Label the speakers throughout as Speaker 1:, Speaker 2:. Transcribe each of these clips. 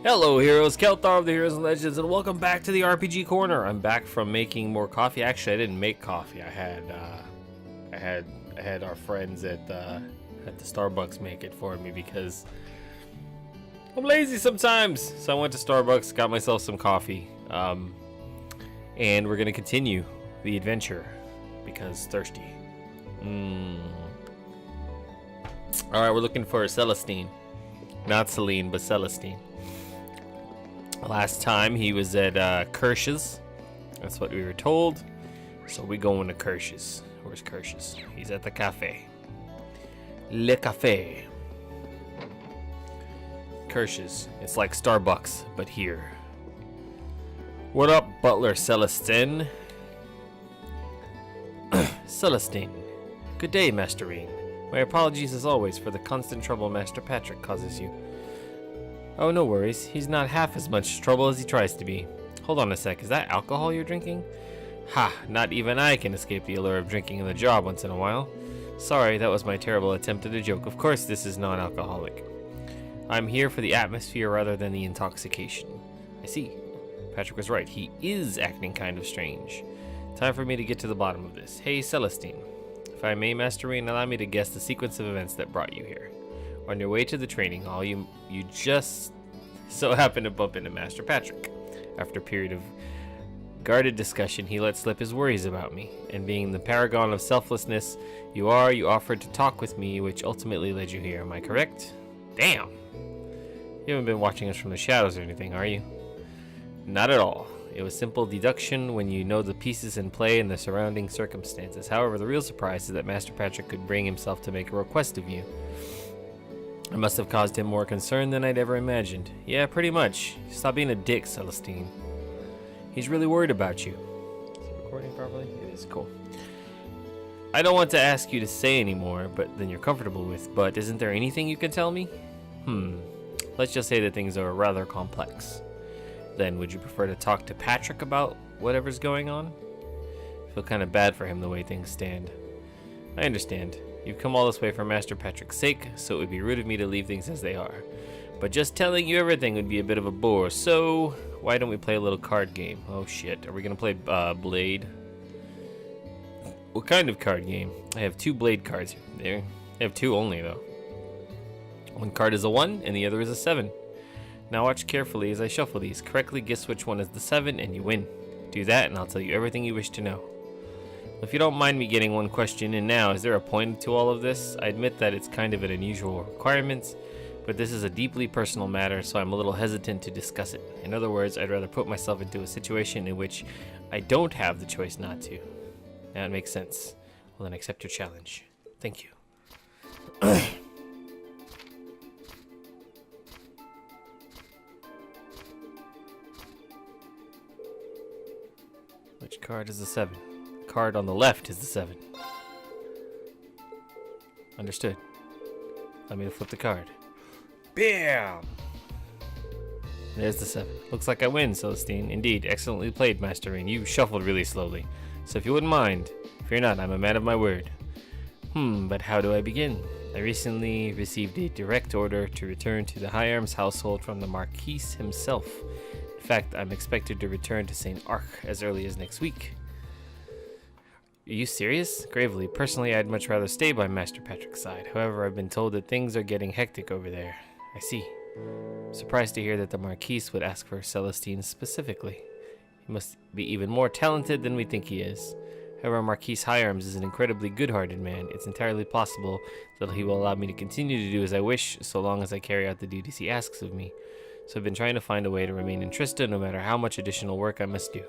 Speaker 1: Hello heroes, Kelthar of the Heroes and Legends, and welcome back to the RPG Corner. I'm back from making more coffee. Actually, I didn't make coffee. I had our friends at the Starbucks make it for me because I'm lazy sometimes. So I went to Starbucks, got myself some coffee, and we're gonna continue the adventure because thirsty. All right, we're looking for Celestine, not Celine, but Celestine. Last time he was at Kirsch's. That's what we were told. So we going to Kirsch's. Where's Kirsch's? He's at the cafe. Le Café. Kirsch's. It's like Starbucks, but here. What up, Butler Celestine? Celestine. Good day, Masterine. My apologies as always for the constant trouble Master Patrick causes you. Oh, no worries. He's not half as much trouble as he tries to be. Hold on a sec. Is that alcohol you're drinking? Ha! Not even I can escape the allure of drinking in the job once in a while. Sorry, that was my terrible attempt at a joke. Of course this is non-alcoholic. I'm here for the atmosphere rather than the intoxication. I see. Patrick was right. He is acting kind of strange. Time for me to get to the bottom of this. Hey, Celestine. If I may, Masterine, allow me to guess the sequence of events that brought you here. On your way to the training hall, you just so happened to bump into Master Patrick. After a period of guarded discussion, he let slip his worries about me, and being the paragon of selflessness you offered to talk with me, which ultimately led you here. Am I correct? Damn! You haven't been watching us from the shadows or anything, are you? Not at all. It was simple deduction when you know the pieces in play and the surrounding circumstances. However, the real surprise is that Master Patrick could bring himself to make a request of you. I must have caused him more concern than I'd ever imagined. Yeah, pretty much. Stop being a dick, Celestine. He's really worried about you. Is it recording properly? It is. Cool. I don't want to ask you to say any more than you're comfortable with, but isn't there anything you can tell me? Let's just say that things are rather complex. Then, would you prefer to talk to Patrick about whatever's going on? I feel kind of bad for him the way things stand. I understand. You've come all this way for Master Patrick's sake, so it would be rude of me to leave things as they are. But just telling you everything would be a bit of a bore, so why don't we play a little card game? Oh shit, are we gonna play Blade? What kind of card game? I have 2 Blade cards there. I have 2 only though. One card is a 1 and the other is a 7. Now watch carefully as I shuffle these. Correctly guess which one is the 7 and you win. Do that and I'll tell you everything you wish to know. If you don't mind me getting one question in now, is there a point to all of this? I admit that it's kind of an unusual requirement, but this is a deeply personal matter, so I'm a little hesitant to discuss it. In other words, I'd rather put myself into a situation in which I don't have the choice not to. That makes sense. Well, then accept your challenge. Thank you. Which card is the 7? Card on the left is the 7. Understood. Let me flip the card. Bam! There's the 7. Looks like I win, Celestine. Indeed, excellently played, Masterine. You shuffled really slowly. So if you wouldn't mind, fear not, I'm a man of my word. But how do I begin? I recently received a direct order to return to the High Arms household from the Marquis himself. In fact, I'm expected to return to St. Arc as early as next week. Are you serious? Gravely, personally, I'd much rather stay by Master Patrick's side. However, I've been told that things are getting hectic over there. I see. Surprised to hear that the Marquis would ask for Celestine specifically. He must be even more talented than we think he is. However, Marquis Higharms is an incredibly good-hearted man. It's entirely possible that he will allow me to continue to do as I wish, so long as I carry out the duties he asks of me. So I've been trying to find a way to remain in Trista no matter how much additional work I must do.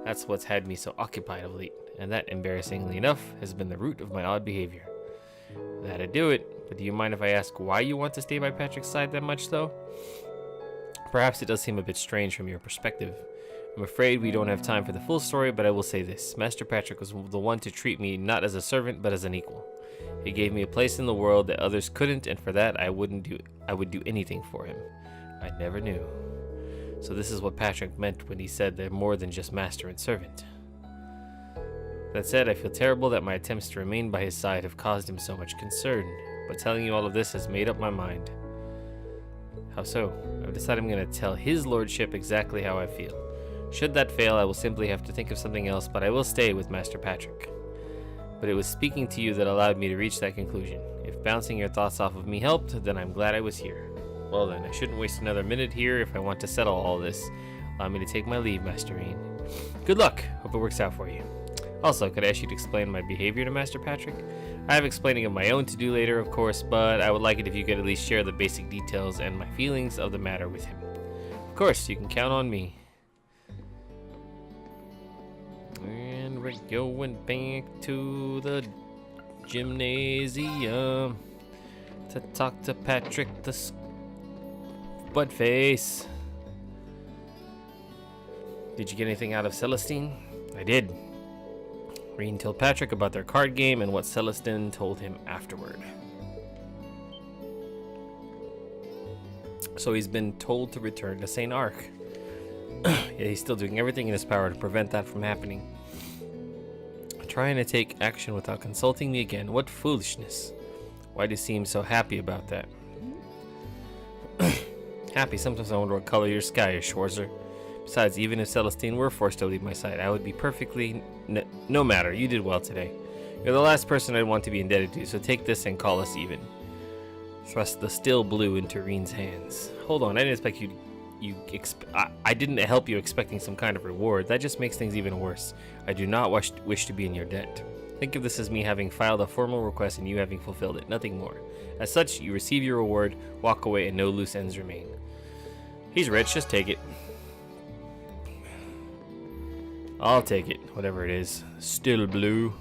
Speaker 1: That's what's had me so occupied of late, and that, embarrassingly enough, has been the root of my odd behavior. That'd do it, but do you mind if I ask why you want to stay by Patrick's side that much, though? Perhaps it does seem a bit strange from your perspective. I'm afraid we don't have time for the full story, but I will say this. Master Patrick was the one to treat me not as a servant, but as an equal. He gave me a place in the world that others couldn't, and for that I would do anything for him. I never knew. So this is what Patrick meant when he said they're more than just master and servant. That said, I feel terrible that my attempts to remain by his side have caused him so much concern, but telling you all of this has made up my mind. How so? I've decided I'm going to tell his lordship exactly how I feel. Should that fail, I will simply have to think of something else, but I will stay with Master Patrick. But it was speaking to you that allowed me to reach that conclusion. If bouncing your thoughts off of me helped, then I'm glad I was here. Well then, I shouldn't waste another minute here if I want to settle all this. Allow me to take my leave, Master Reen. Good luck. Hope it works out for you. Also, could I ask you to explain my behavior to Master Patrick? I have explaining of my own to do later, of course, but I would like it if you could at least share the basic details and my feelings of the matter with him. Of course, you can count on me. And we're going back to the gymnasium to talk to Patrick the Buttface. Did you get anything out of Celestine? I did. Reen told Patrick about their card game and what Celestine told him afterward. So he's been told to return to St. Arc. Yeah, he's still doing everything in his power to prevent that from happening. Trying to take action without consulting me again. What foolishness. Why do you seem so happy about that? Happy? Sometimes I wonder what color your sky is, Schwarzer. Besides, even if Celestine were forced to leave my side, I would be perfectly... No matter, you did well today. You're the last person I'd want to be indebted to, so take this and call us even. Thrust the still blue into Reen's hands. Hold on, I didn't expect you... I didn't help you expecting some kind of reward. That just makes things even worse. I do not wish to be in your debt. Think of this as me having filed a formal request and you having fulfilled it, nothing more. As such, you receive your reward, walk away, and no loose ends remain. He's rich, just take it. I'll take it, whatever it is. Still blue.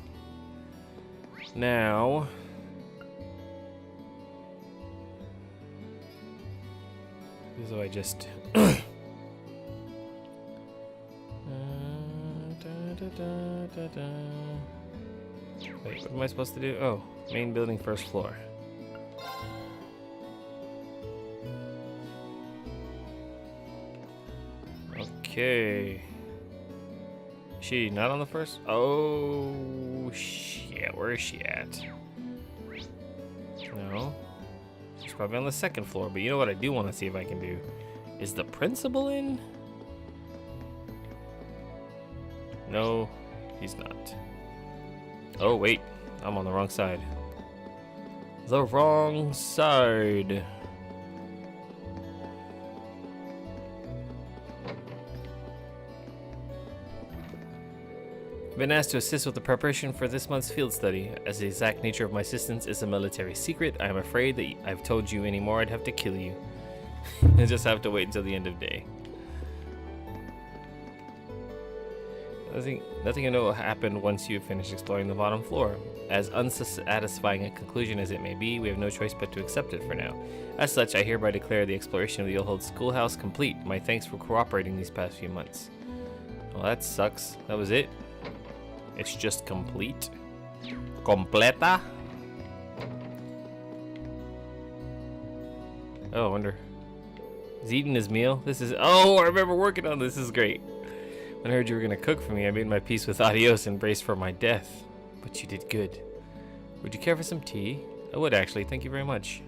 Speaker 1: Now... So I just... Wait, what am I supposed to do? Oh, main building, first floor. Okay. She not on the first? Oh, shit. Where is she at? No. She's probably on the second floor, but you know what I do want to see if I can do? Is the principal in? No, he's not. Oh, wait. I'm on the wrong side. The wrong side. I've been asked to assist with the preparation for this month's field study. As the exact nature of my assistance is a military secret, I am afraid that I've told you any more, I'd have to kill you. I just have to wait until the end of day. Nothing I know happened once you finish exploring the bottom floor. As unsatisfying a conclusion as it may be, we have no choice but to accept it for now. As such, I hereby declare the exploration of the old schoolhouse complete. My thanks for cooperating these past few months. Well, that sucks. That was it? It's just complete. Completa? Oh, I wonder. Is he eating his meal? This is... Oh, I remember working on this. This is great. When I heard you were going to cook for me, I made my peace with Adios and braced for my death. But you did good. Would you care for some tea? I would, actually. Thank you very much.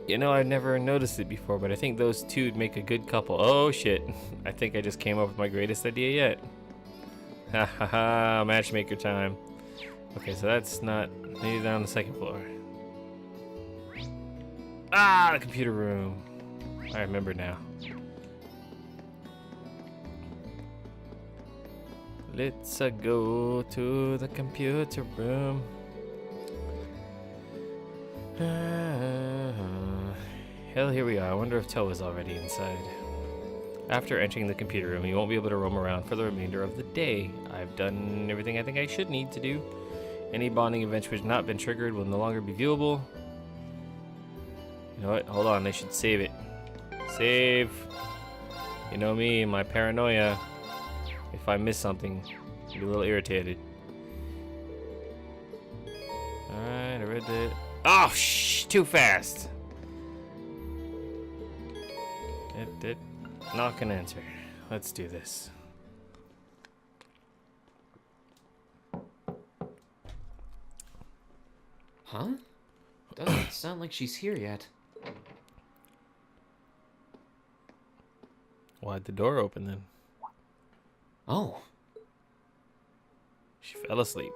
Speaker 1: You know, I've never noticed it before, but I think those two'd make a good couple. Oh, shit. I think I just came up with my greatest idea yet. Ha ha ha, matchmaker time. Okay, so that's not... Maybe down on the second floor. Ah, the computer room. I remember now. Let's go to the computer room. Hell, here we are. I wonder if Toe is already inside. After entering the computer room, you won't be able to roam around for the remainder of the day. I've done everything I think I should need to do. Any bonding events which have not been triggered will no longer be viewable. You know what? Hold on. They should save it. Save. You know me, my paranoia. If I miss something, I'll be a little irritated. Alright, I read that. Oh, shh! Too fast! It not gonna enter. Let's do this.
Speaker 2: Huh? Doesn't sound like she's here yet.
Speaker 1: Why'd the door open then?
Speaker 2: Oh.
Speaker 1: She fell asleep.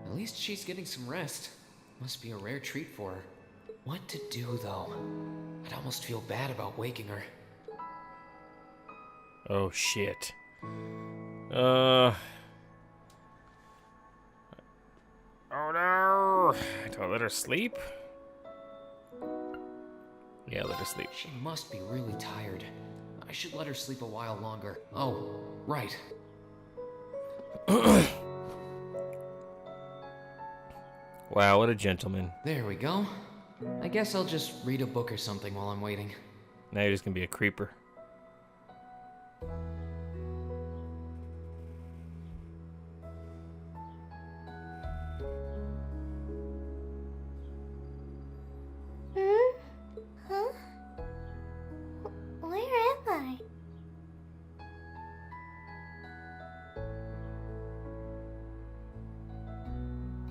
Speaker 2: At least she's getting some rest. Must be a rare treat for her. What to do, though? I'd almost feel bad about waking her.
Speaker 1: Oh shit. Oh no! Do I let her sleep? Yeah, let her sleep.
Speaker 2: She must be really tired. I should let her sleep a while longer. Oh, right.
Speaker 1: Wow, what a gentleman.
Speaker 2: There we go. I guess I'll just read a book or something while I'm waiting.
Speaker 1: Now you're just gonna be a creeper.
Speaker 3: Huh? Where am I?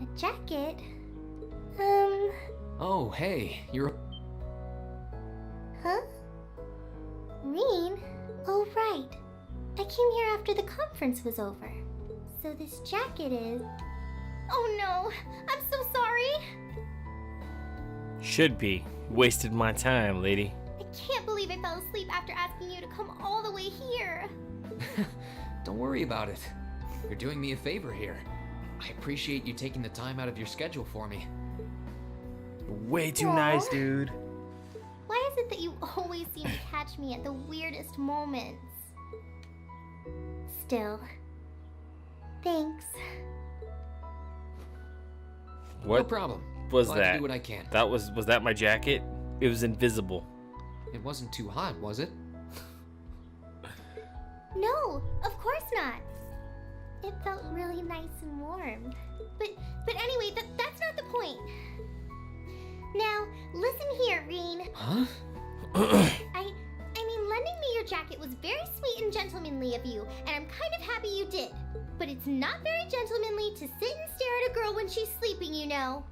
Speaker 3: A jacket?
Speaker 2: Oh, hey, you're...
Speaker 3: Huh? Reen? Oh, right. I came here after the conference was over. So this jacket is... Oh no! I'm so sorry!
Speaker 1: Should be. Wasted my time, lady.
Speaker 3: I can't believe I fell asleep after asking you to come all the way here.
Speaker 2: Don't worry about it. You're doing me a favor here. I appreciate you taking the time out of your schedule for me.
Speaker 1: Way too
Speaker 3: Aw.
Speaker 1: nice, dude.
Speaker 3: Why is it that you always seem to catch me at the weirdest moments? Still, thanks.
Speaker 1: What
Speaker 2: No problem.
Speaker 1: was
Speaker 2: Glad to
Speaker 1: that?
Speaker 2: do what I can.
Speaker 1: That was that my jacket? It was invisible.
Speaker 2: It wasn't too hot, was it?
Speaker 3: No, of course not. It felt really nice and warm. But anyway, that's not the point. Now, listen here, Reen.
Speaker 2: Huh?
Speaker 3: I mean, lending me your jacket was very sweet and gentlemanly of you, and I'm kind of happy you did. But it's not very gentlemanly to sit and stare at a girl when she's sleeping, you know.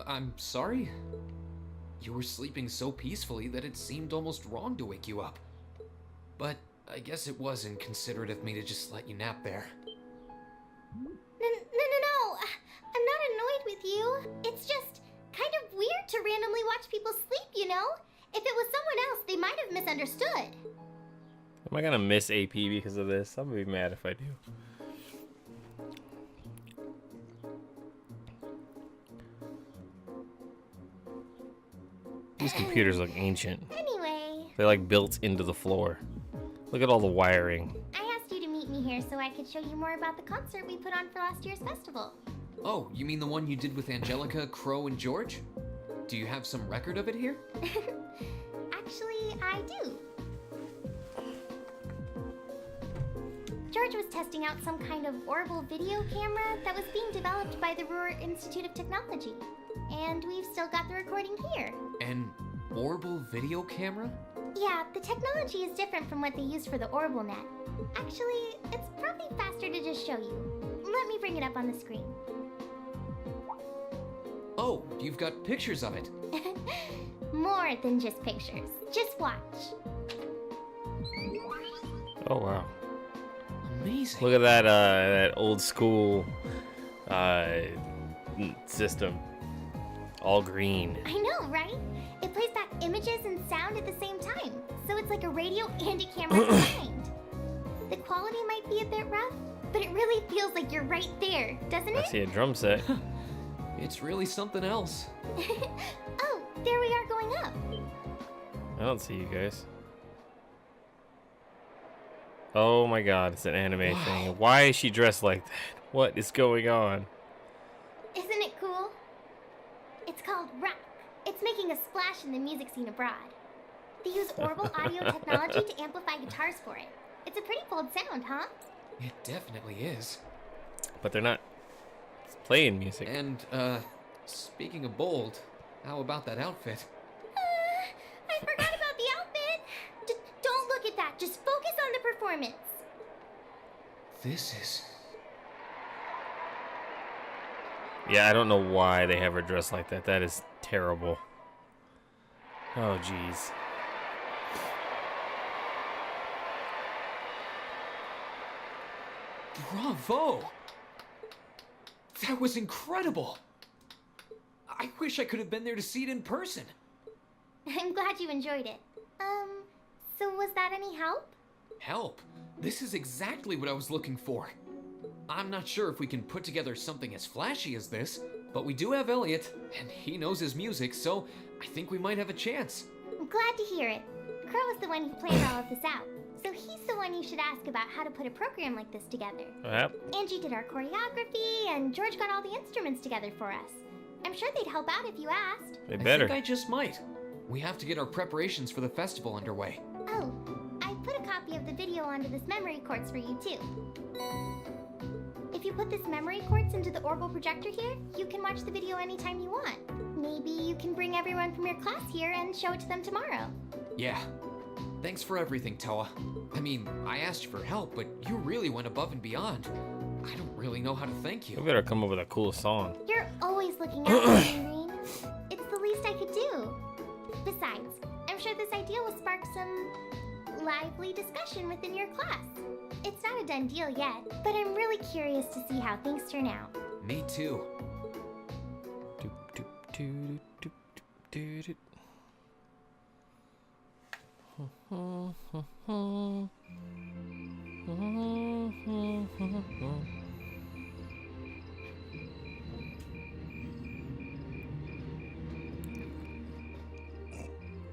Speaker 2: I'm sorry? You were sleeping so peacefully that it seemed almost wrong to wake you up. But I guess it was inconsiderate of me to just let you nap there.
Speaker 3: No. I'm not annoyed with you. It's just kind of weird to randomly watch people sleep, you know? If it was someone else, they might have misunderstood.
Speaker 1: Am I gonna miss AP because of this? I'm gonna be mad if I do. These computers look ancient.
Speaker 3: Anyway,
Speaker 1: They're like built into the floor. Look at all the wiring.
Speaker 3: I asked you to meet me here so I could show you more about the concert we put on for last year's festival.
Speaker 2: Oh, you mean the one you did with Angelica, Crow, and George? Do you have some record of it here?
Speaker 3: Actually, I do. George was testing out some kind of orbital video camera that was being developed by the Ruhr Institute of Technology. And we've still got the recording here.
Speaker 2: An orbital video camera?
Speaker 3: Yeah, the technology is different from what they use for the orbital net. Actually, it's probably faster to just show you. Let me bring it up on the screen.
Speaker 2: Oh, you've got pictures of it.
Speaker 3: More than just pictures. Just watch.
Speaker 1: Oh wow.
Speaker 2: Amazing.
Speaker 1: Look at that old school system. All green.
Speaker 3: I know, right? It plays back images and sound at the same time. So it's like a radio and a camera combined. The quality might be a bit rough, but it really feels like you're right there, doesn't
Speaker 1: I
Speaker 3: it?
Speaker 1: see a drum set.
Speaker 2: It's really something else.
Speaker 3: Oh, there we are going up.
Speaker 1: I don't see you guys. Oh my god, it's an anime thing. Why is she dressed like that? What is going on?
Speaker 3: Isn't it cool? It's called rock. It's making a splash in the music scene abroad. They use orbital audio technology to amplify guitars for it. It's a pretty bold sound, huh?
Speaker 2: It definitely is.
Speaker 1: But they're not playing music.
Speaker 2: And, speaking of bold, how about that outfit?
Speaker 3: I forgot about the outfit. Don't look at that. Just focus on the performance.
Speaker 2: This is...
Speaker 1: Yeah, I don't know why they have her dressed like that. That is terrible. Oh, jeez.
Speaker 2: Bravo! That was incredible! I wish I could have been there to see it in person.
Speaker 3: I'm glad you enjoyed it. So was that any help?
Speaker 2: Help? This is exactly what I was looking for. I'm not sure if we can put together something as flashy as this, but we do have Elliot, and he knows his music, so I think we might have a chance.
Speaker 3: I'm glad to hear it. Crow is the one who planned all of this out, so he's the one you should ask about how to put a program like this together.
Speaker 1: Yep.
Speaker 3: Angie did our choreography, and George got all the instruments together for us. I'm sure they'd help out if you asked.
Speaker 1: They better.
Speaker 2: I think I just might. We have to get our preparations for the festival underway.
Speaker 3: Oh, I put a copy of the video onto this memory quartz for you too. If you put this memory quartz into the orbital projector here, you can watch the video anytime you want. Maybe you can bring everyone from your class here and show it to them tomorrow.
Speaker 2: Yeah. Thanks for everything, Toa. I mean, I asked you for help, but you really went above and beyond. I don't really know how to thank
Speaker 1: We
Speaker 2: you.
Speaker 1: better come up with a cool song.
Speaker 3: You're always looking out for me, Green. It's the least I could do. Besides, I'm sure this idea will spark some lively discussion within your class. It's not a done deal yet, but I'm really curious to see how things turn out.
Speaker 2: Me too.
Speaker 1: Doop, doop, doop, doop, doop, doop, doop.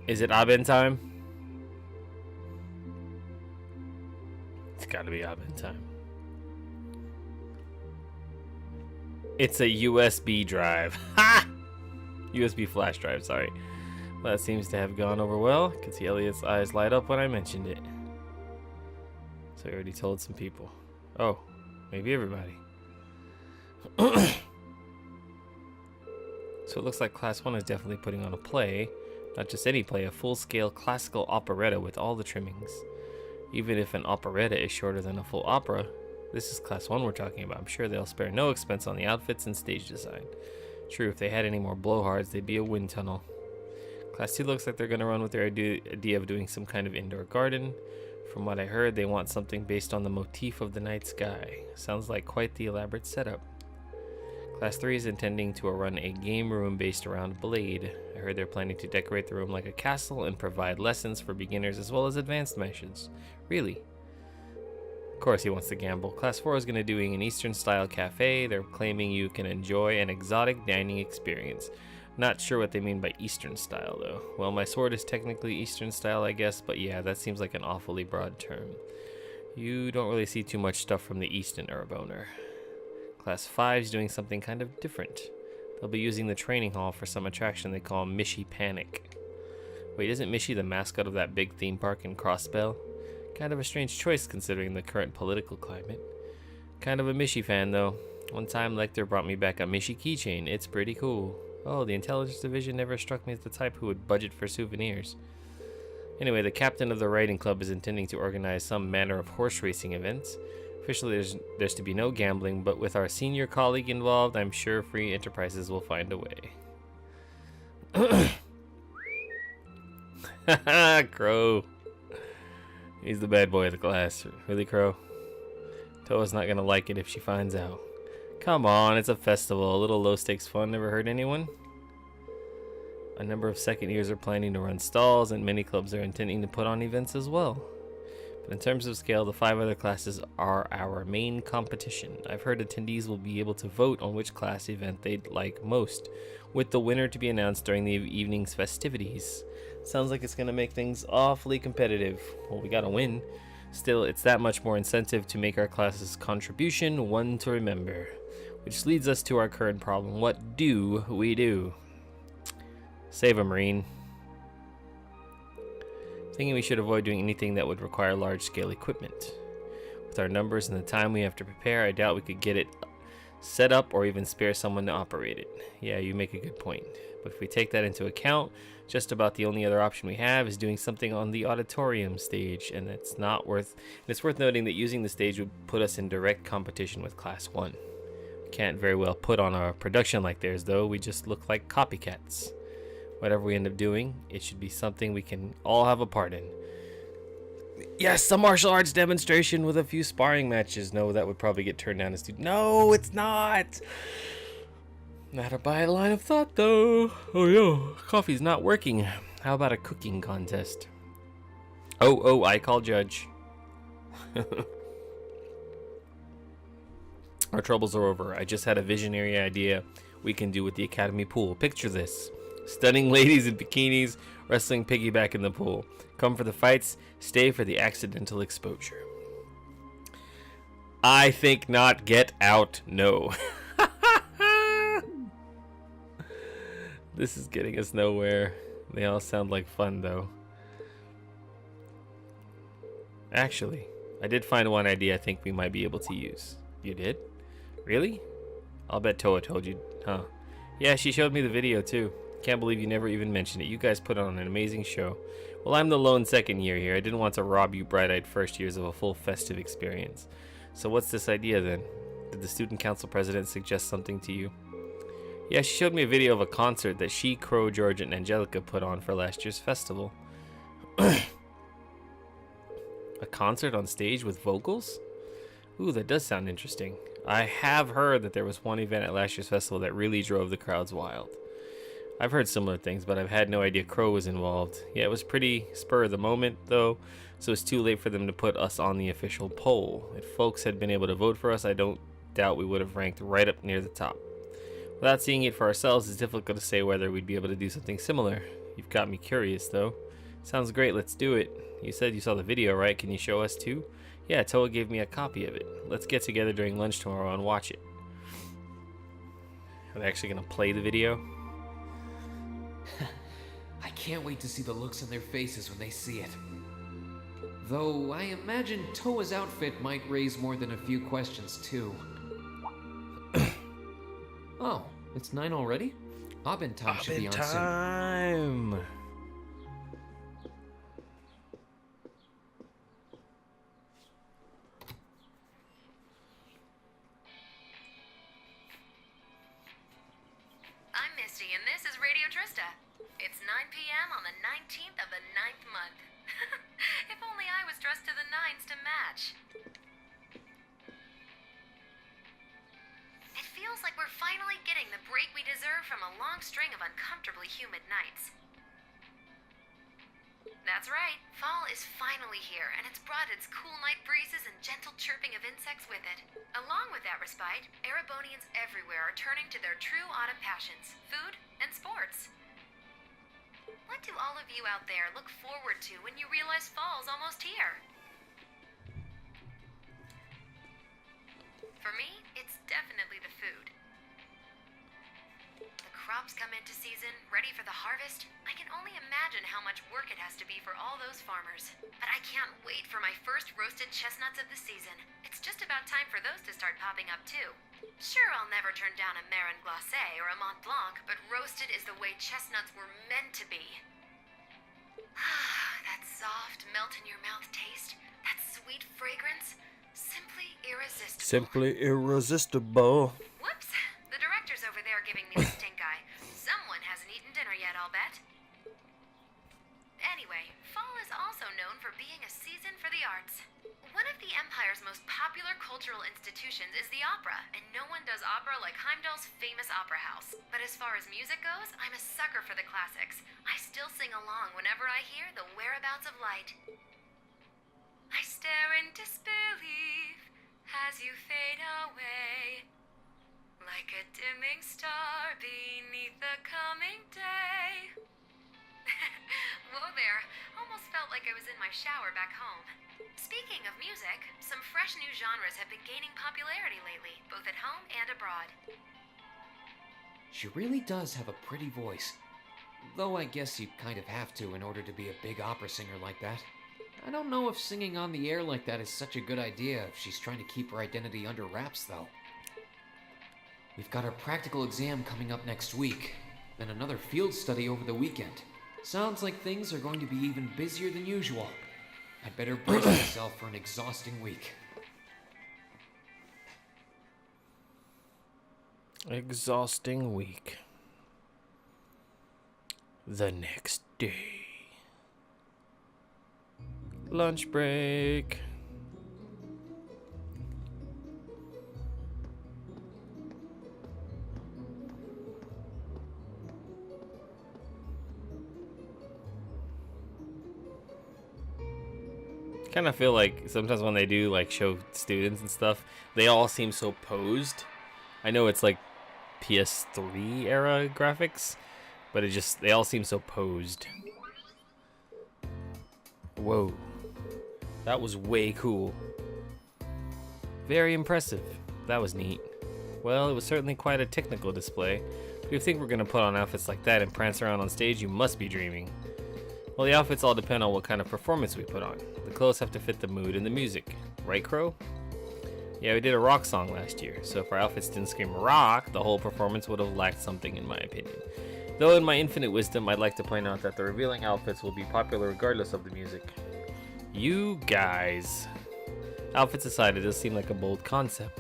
Speaker 1: Is it Aben time? It's gotta be Aben time. It's a USB drive. Ha! USB flash drive, sorry. Well, that seems to have gone over well. Could see Elliot's eyes light up when I mentioned it. So I already told some people. Oh, maybe everybody. So it looks like Class 1 is definitely putting on a play. Not just any play, a full-scale classical operetta with all the trimmings. Even if an operetta is shorter than a full opera, this is Class 1 we're talking about. I'm sure they'll spare no expense on the outfits and stage design. True, if they had any more blowhards, they'd be a wind tunnel. Class 2 looks like they're going to run with their idea of doing some kind of indoor garden. From what I heard, they want something based on the motif of the night sky. Sounds like quite the elaborate setup. Class 3 is intending to run a game room based around Blade. I heard they're planning to decorate the room like a castle and provide lessons for beginners as well as advanced missions. Really? Of course he wants to gamble. Class 4 is going to do an Eastern style cafe. They're claiming you can enjoy an exotic dining experience. Not sure what they mean by Eastern style though. Well, my sword is technically Eastern style, I guess, but yeah, that seems like an awfully broad term. You don't really see too much stuff from the East in Urboner. Class 5 is doing something kind of different. They'll be using the training hall for some attraction they call Mishy Panic. Wait, isn't Mishy the mascot of that big theme park in Crossbell? Kind of a strange choice considering the current political climate. Kind of a Mishy fan though. One time Lecter brought me back a Mishy keychain. It's pretty cool. Oh, the intelligence division never struck me as the type who would budget for souvenirs. Anyway, the captain of the riding club is intending to organize some manner of horse racing events. Officially, there's to be no gambling, but with our senior colleague involved, I'm sure free enterprises will find a way. Haha, Crow. He's the bad boy of the class. Really, Crow? Toa's not gonna like it if she finds out. Come on, it's a festival. A little low-stakes fun never hurt anyone. A number of second years are planning to run stalls, and many clubs are intending to put on events as well. But in terms of scale, the 5 other classes are our main competition. I've heard attendees will be able to vote on which class event they'd like most, with the winner to be announced during the evening's festivities. Sounds like it's going to make things awfully competitive. Well, we got to win. Still, it's that much more incentive to make our class's contribution one to remember. Which leads us to our current problem. What do we do? Save a Marine. Thinking we should avoid doing anything that would require large-scale equipment. With our numbers and the time we have to prepare, I doubt we could get it set up or even spare someone to operate it. Yeah, you make a good point. But if we take that into account, just about the only other option we have is doing something on the auditorium stage, and it's worth noting that using the stage would put us in direct competition with Class 1. We can't very well put on a production like theirs, though. We just look like copycats. Whatever we end up doing, it should be something we can all have a part in. Yes, a martial arts demonstration with a few sparring matches. No, that would probably get turned down as no, it's not. Not a by line of thought, though. Oh, yo, coffee's not working. How about a cooking contest? Oh, I call judge. Our troubles are over. I just had a visionary idea we can do with the Academy pool. Picture this. Stunning ladies in bikinis wrestling piggyback in the pool. Come for the fights, stay for the accidental exposure. I think not. Get out. No. This is getting us nowhere. They all sound like fun, though. Actually, I did find one idea I think we might be able to use. You did? Really? I'll bet Toa told you, huh? Yeah, she showed me the video, too. Can't believe you never even mentioned it. You guys put on an amazing show. Well, I'm the lone second year here. I didn't want to rob you bright-eyed first years of a full festive experience. So what's this idea, then? Did the student council president suggest something to you? Yeah, she showed me a video of a concert that she, Crow, George, and Angelica put on for last year's festival. A concert on stage with vocals? Ooh, that does sound interesting. I have heard that there was one event at last year's festival that really drove the crowds wild. I've heard similar things, but I've had no idea Crow was involved. Yeah, it was pretty spur of the moment, though, so it's too late for them to put us on the official poll. If folks had been able to vote for us, I don't doubt we would have ranked right up near the top. Without seeing it for ourselves, it's difficult to say whether we'd be able to do something similar. You've got me curious, though. Sounds great, let's do it. You said you saw the video, right? Can you show us too? Yeah, Toa gave me a copy of it. Let's get together during lunch tomorrow and watch it. Are they actually going to play the video?
Speaker 2: I can't wait to see the looks on their faces when they see it. Though I imagine Toa's outfit might raise more than a few questions, too. Oh, it's 9 already? Abin time should be on soon.
Speaker 4: I'm Misty, and this is Radio Trista. It's 9 p.m. on the 19th of the 9th month. If only I was dressed to the nines to match. It feels like we're finally getting the break we deserve from a long string of uncomfortably humid nights. That's right, fall is finally here, and it's brought its cool night breezes and gentle chirping of insects with it. Along with that respite, Erebonians everywhere are turning to their true autumn passions, food and sports. What do all of you out there look forward to when you realize fall's almost here? For me, it's definitely the food. The crops come into season, ready for the harvest. I can only imagine how much work it has to be for all those farmers. But I can't wait for my first roasted chestnuts of the season. It's just about time for those to start popping up too. Sure, I'll never turn down a Marron Glacé or a Mont Blanc, but roasted is the way chestnuts were meant to be. That soft, melt-in-your-mouth taste, that sweet fragrance, simply irresistible.
Speaker 1: Simply irresistible.
Speaker 4: Whoops! The director's over there giving me the stink eye. Someone hasn't eaten dinner yet, I'll bet. Anyway, fall is also known for being a season for the arts. One of the Empire's most popular cultural institutions is the opera, and no one does opera like Heimdall's famous opera house. But as far as music goes, I'm a sucker for the classics. I still sing along whenever I hear The Whereabouts of Light. I stare in disbelief as you fade away, like a dimming star beneath the coming day. Whoa there, almost felt like I was in my shower back home. Speaking of music, some fresh new genres have been gaining popularity lately, both at home and abroad.
Speaker 2: She really does have a pretty voice. Though I guess you kind of have to in order to be a big opera singer like that. I don't know if singing on the air like that is such a good idea if she's trying to keep her identity under wraps, though. We've got our practical exam coming up next week, and another field study over the weekend. Sounds like things are going to be even busier than usual. I'd better brace myself for an exhausting week.
Speaker 1: Exhausting week. The next day. Lunch break. Kind of feel like sometimes when they do like show students and stuff, they all seem so posed. I know it's like PS3 era graphics, but they all seem so posed. Whoa. That was way cool. Very impressive. That was neat. Well, it was certainly quite a technical display. If you think we're gonna put on outfits like that and prance around on stage, you must be dreaming. Well, the outfits all depend on what kind of performance we put on. The clothes have to fit the mood and the music. Right, Crow? Yeah, we did a rock song last year, so if our outfits didn't scream rock, the whole performance would have lacked something in my opinion. Though in my infinite wisdom, I'd like to point out that the revealing outfits will be popular regardless of the music. You guys. Outfits aside, it does seem like a bold concept.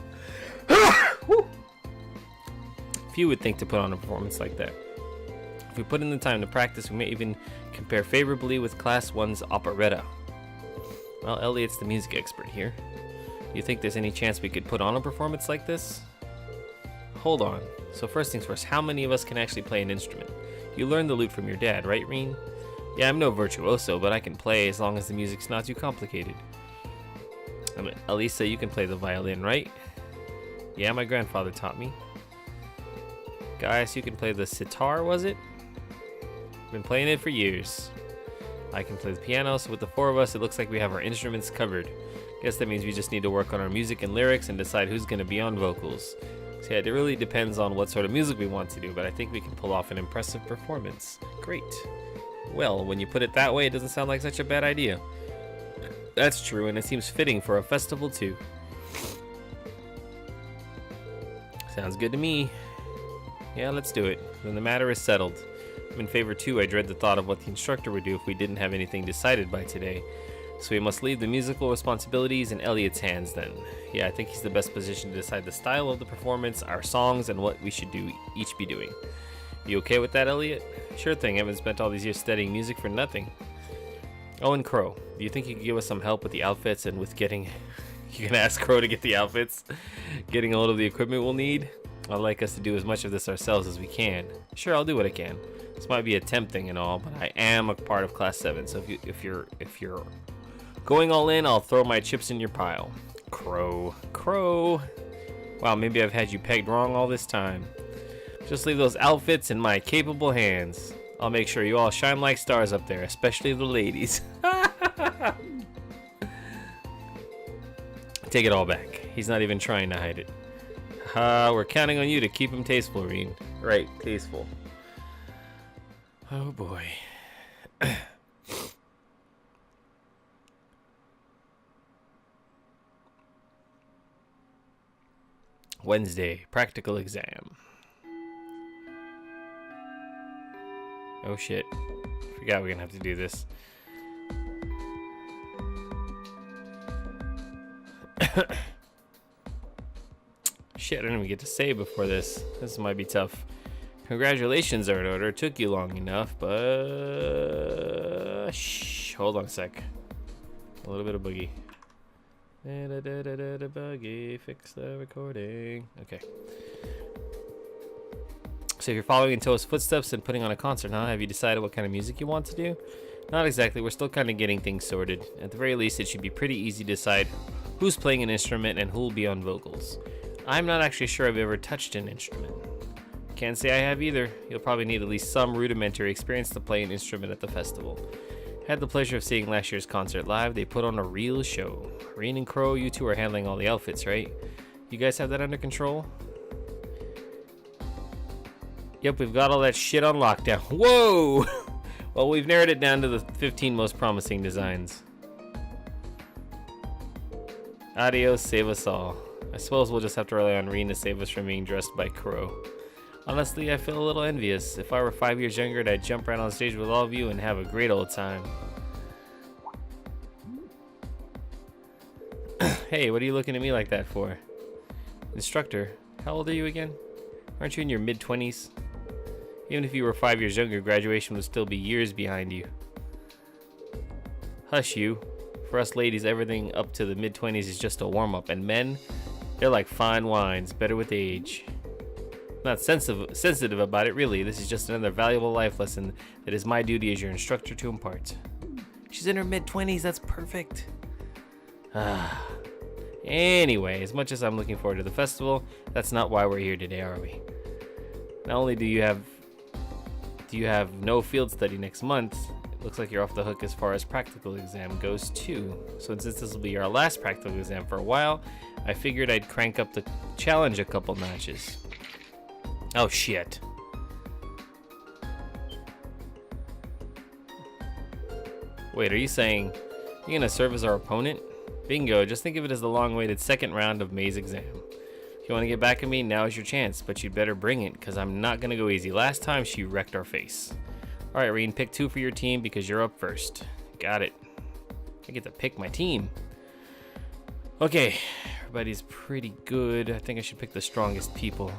Speaker 1: Few would think to put on a performance like that. If we put in the time to practice, we may even compare favorably with Class 1's operetta. Well, Elliot's the music expert here. Do you think there's any chance we could put on a performance like this? Hold on. So first things first, how many of us can actually play an instrument? You learned the lute from your dad, right, Reen? Yeah, I'm no virtuoso, but I can play as long as the music's not too complicated. Elisa, you can play the violin, right? Yeah, my grandfather taught me. Guys, you can play the sitar, was it? Been playing it for years. I can play the piano, so with the four of us, it looks like we have our instruments covered. Guess that means we just need to work on our music and lyrics and decide who's going to be on vocals. So yeah, it really depends on what sort of music we want to do, but I think we can pull off an impressive performance. Great. Well, when you put it that way, it doesn't sound like such a bad idea. That's true, and it seems fitting for a festival too. Sounds good to me. Yeah, let's do it. Then the matter is settled. I'm in favor too. I dread the thought of what the instructor would do if we didn't have anything decided by today. So we must leave the musical responsibilities in Elliot's hands then. Yeah, I think he's the best position to decide the style of the performance, our songs, and what we should each be doing. You okay with that, Elliot? Sure thing. I haven't spent all these years studying music for nothing. Oh, and Crow, do you think you could give us some help with the outfits and with getting... You can ask Crow to get the outfits? Getting a hold of the equipment we'll need? I'd like us to do as much of this ourselves as we can. Sure, I'll do what I can. This might be a temp thing and all, but I am a part of Class 7, so if you're going all in, I'll throw my chips in your pile. Crow. Wow, maybe I've had you pegged wrong all this time. Just leave those outfits in my capable hands. I'll make sure you all shine like stars up there, especially the ladies. Take it all back. He's not even trying to hide it. We're counting on you to keep him tasteful, Reen. Right, tasteful. Oh boy. Wednesday, practical exam. Oh shit. Forgot we're gonna have to do this. Shit, I didn't even get to save before this. This might be tough. Congratulations, Art Order. It took you long enough, but... Shh, hold on a sec. A little bit of boogie. Boogie, fix the recording. Okay. So if you're following in Toa's footsteps and putting on a concert, huh? Have you decided what kind of music you want to do? Not exactly. We're still kind of getting things sorted. At the very least, it should be pretty easy to decide who's playing an instrument and who'll be on vocals. I'm not actually sure I've ever touched an instrument. Can't say I have either. You'll probably need at least some rudimentary experience to play an instrument at the festival. Had the pleasure of seeing last year's concert live. They put on a real show. Reen and Crow, you two are handling all the outfits, right? You guys have that under control? Yep, we've got all that shit on lockdown. Whoa! Well, we've narrowed it down to the 15 most promising designs. Adios, save us all. I suppose we'll just have to rely on Reen to save us from being dressed by Crow. Honestly, I feel a little envious. If I were 5 years younger, I'd jump right on stage with all of you and have a great old time. Hey, what are you looking at me like that for? Instructor, how old are you again? Aren't you in your mid-20s? Even if you were 5 years younger, graduation would still be years behind you. Hush you. For us ladies, everything up to the mid-20s is just a warm-up. And men, they're like fine wines, better with age. Not sensitive about it, really. This is just another valuable life lesson that is my duty as your instructor to impart. She's in her mid-20s, that's perfect. Anyway, as much as I'm looking forward to the festival, that's not why we're here today, are we? Not only do you have no field study next month, it looks like you're off the hook as far as practical exam goes too. So since this will be our last practical exam for a while, I figured I'd crank up the challenge a couple notches. Oh shit. Wait, are you saying you're gonna serve as our opponent? Bingo, just think of it as the long-awaited second round of May's exam. If you want to get back at me, now is your chance, but you'd better bring it, because I'm not going to go easy. Last time, she wrecked our face. Alright, Reen, pick 2 for your team, because you're up first. Got it. I get to pick my team. Okay, everybody's pretty good. I think I should pick the strongest people.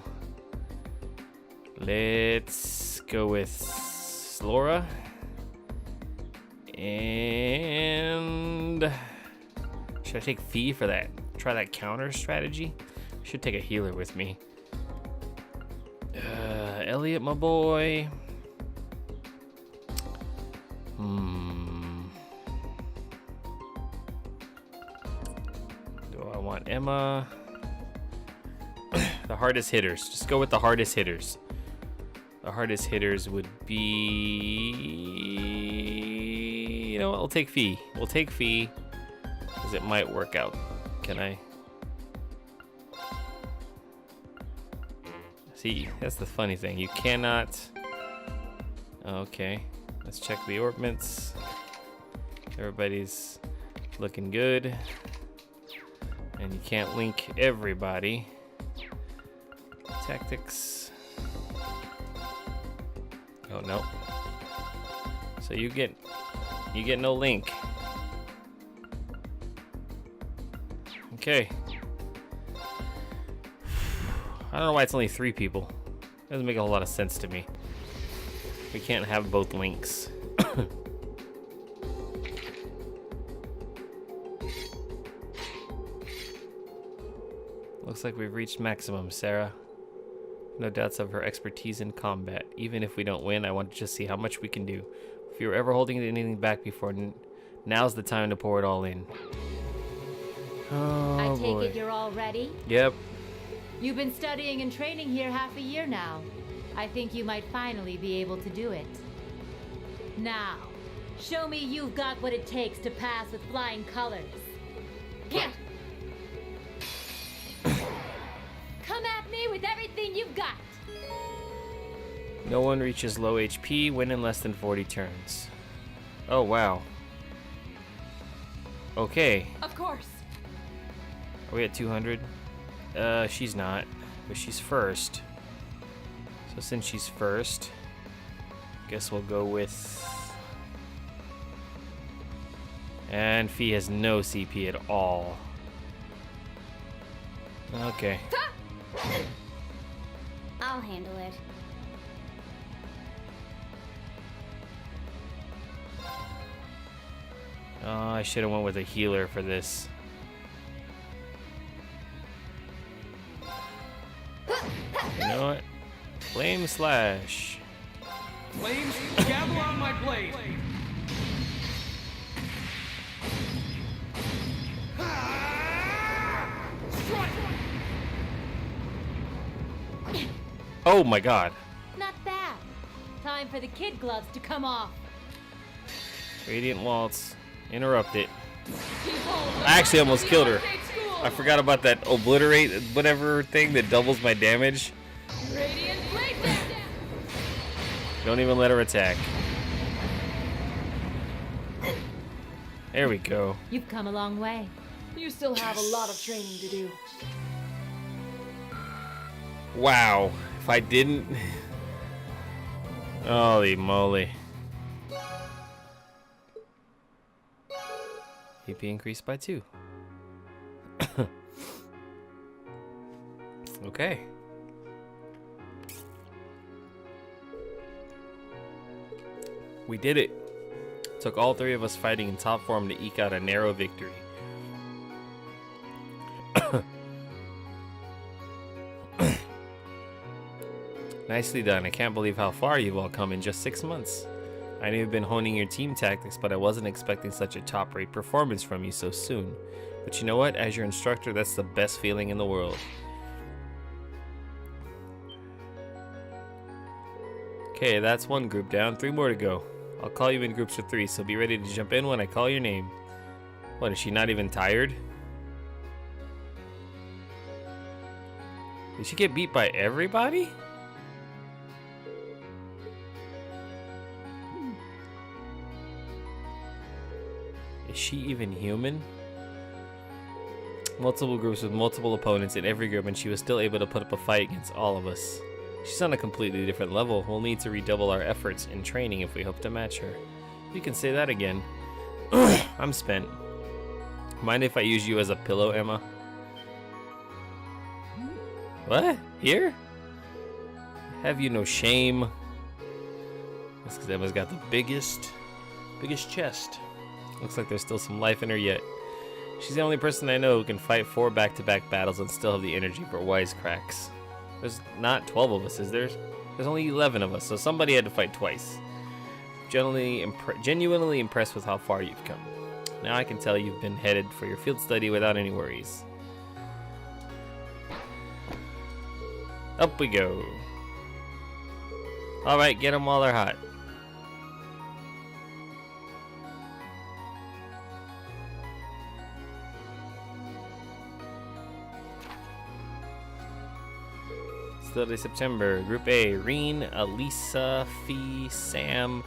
Speaker 1: Let's go with Laura. And... should I take Fee for that? Try that counter strategy? Should take a healer with me. Elliot, my boy. Do I want Emma? The hardest hitters. Just go with the hardest hitters. The hardest hitters would be... you know what? We'll take Fee. We'll take Fee. Because it might work out. Can I? See, that's the funny thing. You cannot... okay. Let's check the orbments. Everybody's looking good. And you can't link everybody. Tactics. Oh, no. So you get no link. Okay. I don't know why it's only 3 people. It doesn't make a whole lot of sense to me. We can't have both links. Looks like we've reached maximum, Sarah. No doubts of her expertise in combat. Even if we don't win, I want to just see how much we can do. If you were ever holding anything back before, now's the time to pour it all in. Oh,
Speaker 5: I take
Speaker 1: boy.
Speaker 5: it you're all ready?
Speaker 1: Yep.
Speaker 5: You've been studying and training here half a year now. I think you might finally be able to do it. Now, show me you've got what it takes to pass with flying colors. Here! Come at me with everything you've got!
Speaker 1: No one reaches low HP, win in less than 40 turns. Oh, wow. Okay.
Speaker 5: Of course.
Speaker 1: Are we at 200? She's not, but she's first. So since she's first, guess we'll go with... and Fee has no CP at all. Okay.
Speaker 3: I'll handle it.
Speaker 1: Oh, I should have went with a healer for this. You know what? Flame slash.
Speaker 2: Flames, gather on my blade! Strike!
Speaker 1: Oh my god.
Speaker 5: Not bad. Time for the kid gloves to come off.
Speaker 1: Radiant Waltz. Interrupt it. I actually almost killed her. I forgot about that obliterate whatever thing that doubles my damage.
Speaker 5: Radiant breakdown.
Speaker 1: Don't even let her attack. There we go.
Speaker 5: You've come a long way.
Speaker 6: You still have a lot of training to do.
Speaker 1: Wow. If I didn't... holy moly. AP increased by 2. Okay. We did it. Took all three of us fighting in top form to eke out a narrow victory. Nicely done. I can't believe how far you've all come in just 6 months. I know you've been honing your team tactics, but I wasn't expecting such a top-rate performance from you so soon. But you know what? As your instructor, that's the best feeling in the world. Okay, that's one group down. 3 more to go. I'll call you in groups of 3, so be ready to jump in when I call your name. What, is she not even tired? Did she get beat by everybody? Is she even human? Multiple groups with multiple opponents in every group, and she was still able to put up a fight against all of us. She's on a completely different level. We'll need to redouble our efforts in training if we hope to match her. You can say that again. I'm spent. Mind if I use you as a pillow, Emma? What? Here? Have you no shame? That's because Emma's got the biggest chest. Looks like there's still some life in her yet. She's the only person I know who can fight 4 back-to-back battles and still have the energy for wisecracks. There's not 12 of us, is there? There's only 11 of us, so somebody had to fight twice. Genuinely impressed with how far you've come. Now I can tell you've been headed for your field study without any worries. Up we go. Alright, get them while they're hot. Still September. Group A, Reen, Elisa, Fee, Sam,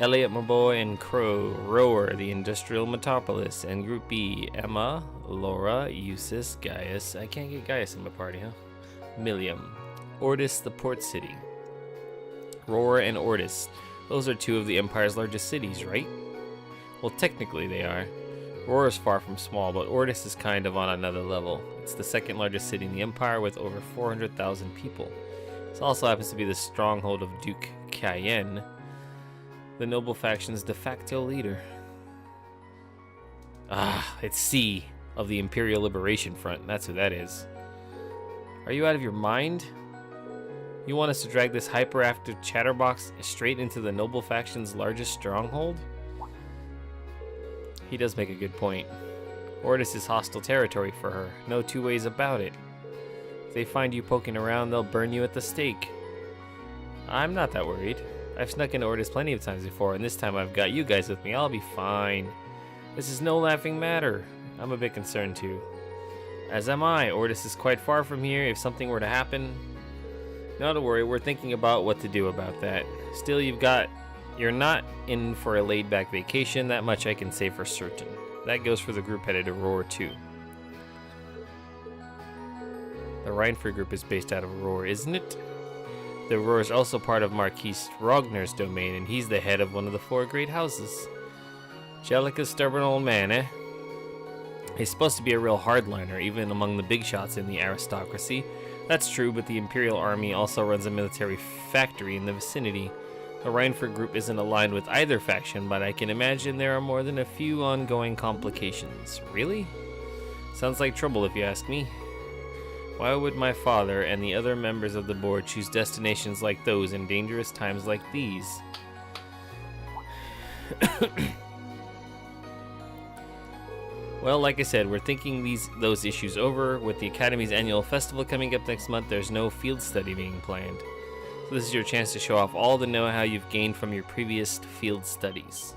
Speaker 1: Elliot, my boy, and Crow, Rower, the Industrial Metropolis. And Group B, Emma, Laura, Eustace, Gaius. I can't get Gaius in my party, huh? Milliam. Ortis, the port city. Rower and Ortis. Those are 2 of the Empire's largest cities, right? Well, technically they are. Rower is far from small, but Ortis is kind of on another level. It's the 2nd largest city in the Empire with over 400,000 people. This also happens to be the stronghold of Duke Cayenne, the noble faction's de facto leader. Ah, it's C of the Imperial Liberation Front. That's who that is. Are you out of your mind? You want us to drag this hyperactive chatterbox straight into the noble faction's largest stronghold? He does make a good point. Ortis is hostile territory for her. No 2 ways about it. If they find you poking around, they'll burn you at the stake. I'm not that worried. I've snuck into Ortis plenty of times before, and this time I've got you guys with me. I'll be fine. This is no laughing matter. I'm a bit concerned too. As am I. Ortis is quite far from here. If something were to happen... Not to worry, we're thinking about what to do about that. Still, you're not in for a laid-back vacation, that much I can say for certain. That goes for the group headed to Roar too. The Rhineford group is based out of Roar, isn't it? The Roar is also part of Marquis Rognar's domain, and he's the head of one of the 4 great houses. Jellica's stubborn old man, eh? He's supposed to be a real hardliner, even among the big shots in the aristocracy. That's true, but the Imperial Army also runs a military factory in the vicinity. The Rhineford group isn't aligned with either faction, but I can imagine there are more than a few ongoing complications. Really? Sounds like trouble if you ask me. Why would my father and the other members of the board choose destinations like those in dangerous times like these? Well, like I said, we're thinking those issues over. With the Academy's annual festival coming up next month, there's no field study being planned. So this is your chance to show off all the know-how you've gained from your previous field studies.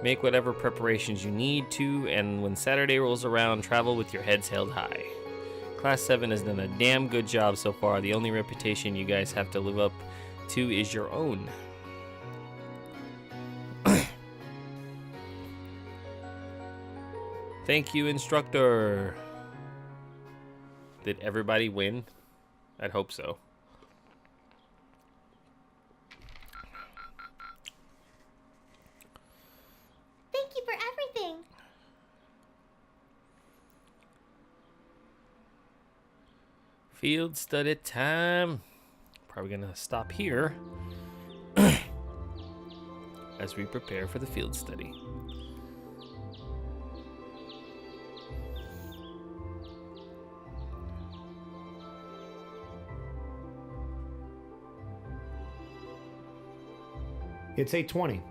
Speaker 1: Make whatever preparations you need to, and when Saturday rolls around, travel with your heads held high. Class 7 has done a damn good job so far. The only reputation you guys have to live up to is your own. Thank you, instructor. Did everybody win? I'd hope so.
Speaker 3: Thank you for everything.
Speaker 1: Field study time. Probably gonna stop here as we prepare for the field study.
Speaker 7: It's 8:20.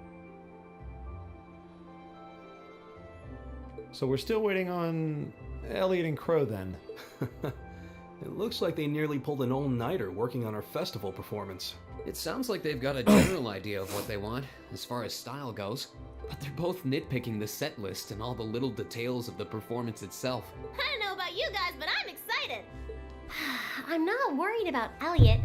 Speaker 7: So we're still waiting on Elliot and Crow then.
Speaker 8: It looks like they nearly pulled an all-nighter working on our festival performance.
Speaker 2: It sounds like they've got a general idea of what they want, as far as style goes. But they're both nitpicking the set list and all the little details of the performance itself.
Speaker 3: I don't know about you guys, but I'm excited. I'm not worried about Elliot,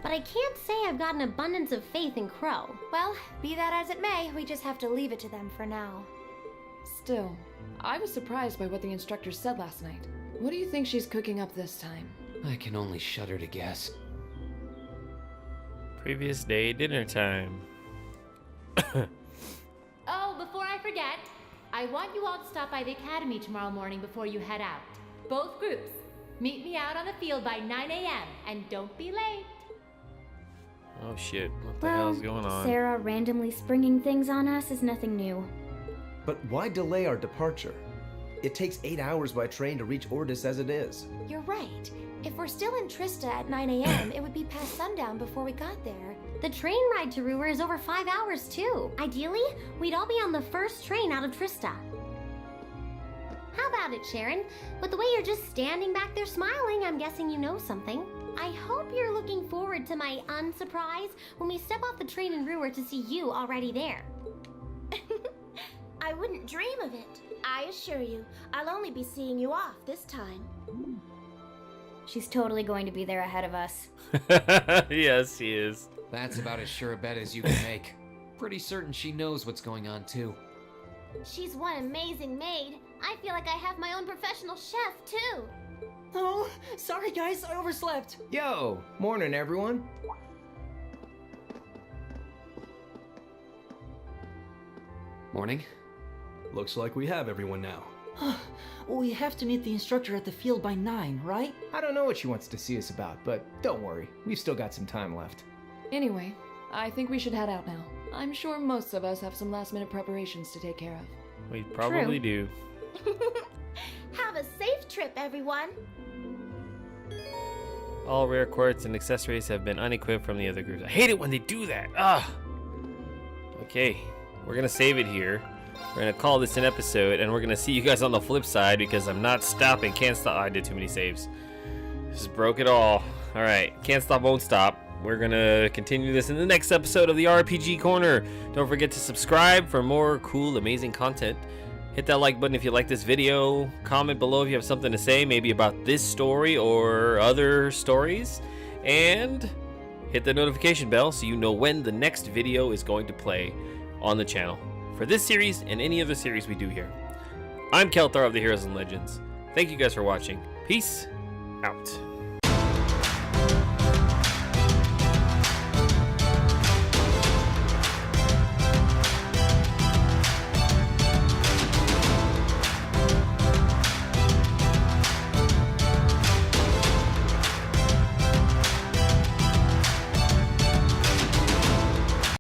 Speaker 3: but I can't say I've got an abundance of faith in Crow.
Speaker 9: Well, be that as it may, we just have to leave it to them for now.
Speaker 6: Still, I was surprised by what the instructor said last night. What do you think she's cooking up this time?
Speaker 2: I can only shudder to guess.
Speaker 1: Previous day dinner time.
Speaker 5: Oh, before I forget, I want you all to stop by the academy tomorrow morning before you head out. Both groups. Meet me out on the field by 9 a.m. and don't be late.
Speaker 1: Oh shit, what the hell's going on?
Speaker 3: Sarah randomly springing things on us is nothing new.
Speaker 8: But why delay our departure? It takes 8 hours by train to reach Ordis as it is.
Speaker 9: You're right. If we're still in Trista at 9 a.m., it would be past sundown before we got there.
Speaker 3: The train ride to Ruhr is over 5 hours too. Ideally, we'd all be on the first train out of Trista. How about it, Sharon? With the way you're just standing back there smiling, I'm guessing you know something. I hope you're looking forward to my unsurprise when we step off the train in Ruhr to see you already there.
Speaker 9: I wouldn't dream of it. I assure you, I'll only be seeing you off this time.
Speaker 3: She's totally going to be there ahead of us.
Speaker 1: Yes, he is.
Speaker 2: That's about as sure a bet as you can make. Pretty certain she knows what's going on too.
Speaker 3: She's one amazing maid. I feel like I have my own professional chef, too.
Speaker 10: Oh, sorry guys, I overslept.
Speaker 8: Yo, morning everyone.
Speaker 2: Morning.
Speaker 8: Looks like we have everyone now.
Speaker 10: We have to meet the instructor at the field by 9, right?
Speaker 11: I don't know what she wants to see us about, but don't worry, we've still got some time left.
Speaker 6: Anyway, I think we should head out now. I'm sure most of us have some last-minute preparations to take care of.
Speaker 1: We probably do.
Speaker 9: Have a safe trip, everyone.
Speaker 1: All rare quartz and accessories have been unequipped from the other groups. I hate it when they do that. Ah. Okay, we're gonna save it here. We're gonna call this an episode, and we're gonna see you guys on the flip side because I'm not stopping. Can't stop. I did too many saves. Just broke it all. All right, can't stop, won't stop. We're gonna continue this in the next episode of the RPG Corner. Don't forget to subscribe for more cool, amazing content. Hit that like button if you like this video. Comment below if you have something to say, maybe about this story or other stories. And hit the notification bell so you know when the next video is going to play on the channel for this series and any other series we do here. I'm Kelthar of the Heroes and Legends. Thank you guys for watching. Peace out.